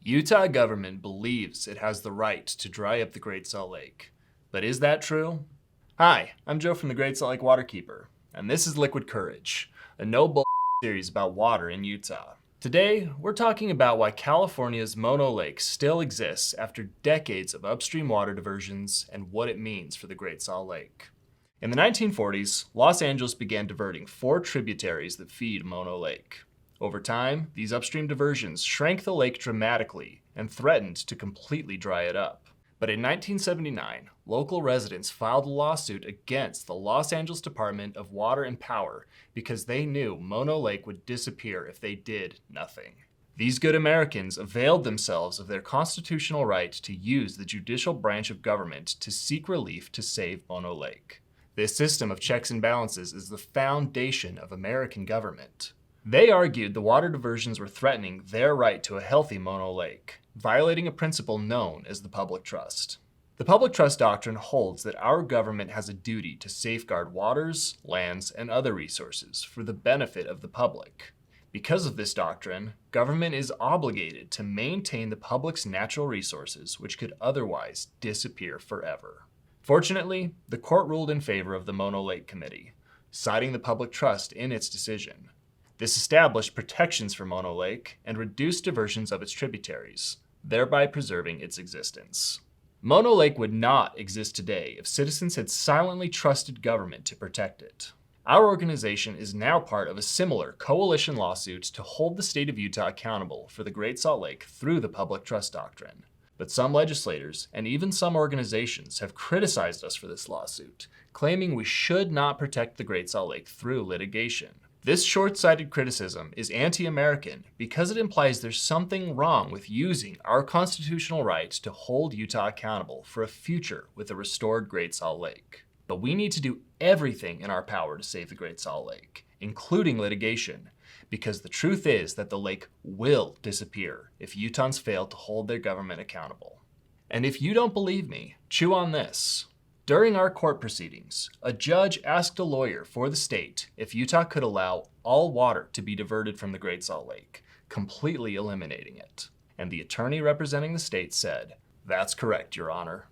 Utah government believes it has the right to dry up the Great Salt Lake. But is that true? Hi, I'm Joe from the Great Salt Lake Waterkeeper, and this is Liquid Courage, a no-bull series about water in Utah. Today, we're talking about why California's Mono Lake still exists after decades of upstream water diversions and what it means for the Great Salt Lake. In the 1940s, Los Angeles began diverting 4 tributaries that feed Mono Lake. Over time, these upstream diversions shrank the lake dramatically and threatened to completely dry it up. But in 1979, local residents filed a lawsuit against the Los Angeles Department of Water and Power because they knew Mono Lake would disappear if they did nothing. These good Americans availed themselves of their constitutional right to use the judicial branch of government to seek relief to save Mono Lake. This system of checks and balances is the foundation of American government. They argued the water diversions were threatening their right to a healthy Mono Lake, violating a principle known as the public trust. The public trust doctrine holds that our government has a duty to safeguard waters, lands, and other resources for the benefit of the public. Because of this doctrine, government is obligated to maintain the public's natural resources, which could otherwise disappear forever. Fortunately, the court ruled in favor of the Mono Lake Committee, citing the public trust in its decision. This established protections for Mono Lake and reduced diversions of its tributaries, thereby preserving its existence. Mono Lake would not exist today if citizens had silently trusted government to protect it. Our organization is now part of a similar coalition lawsuit to hold the state of Utah accountable for the Great Salt Lake through the public trust doctrine. But some legislators and even some organizations have criticized us for this lawsuit, claiming we should not protect the Great Salt Lake through litigation. This short-sighted criticism is anti-American because it implies there's something wrong with using our constitutional right to hold Utah accountable for a future with a restored Great Salt Lake. But we need to do everything in our power to save the Great Salt Lake, including litigation, because the truth is that the lake will disappear if Utahns fail to hold their government accountable. And if you don't believe me, chew on this. During our court proceedings, a judge asked a lawyer for the state if Utah could allow all water to be diverted from the Great Salt Lake, completely eliminating it. And the attorney representing the state said, "That's correct, Your Honor."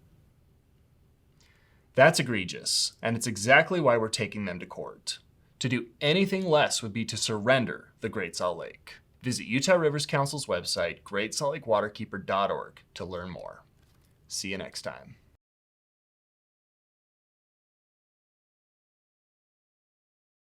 That's egregious, and it's exactly why we're taking them to court. To do anything less would be to surrender the Great Salt Lake. Visit Utah Rivers Council's website, greatsaltlakewaterkeeper.org, to learn more. See you next time.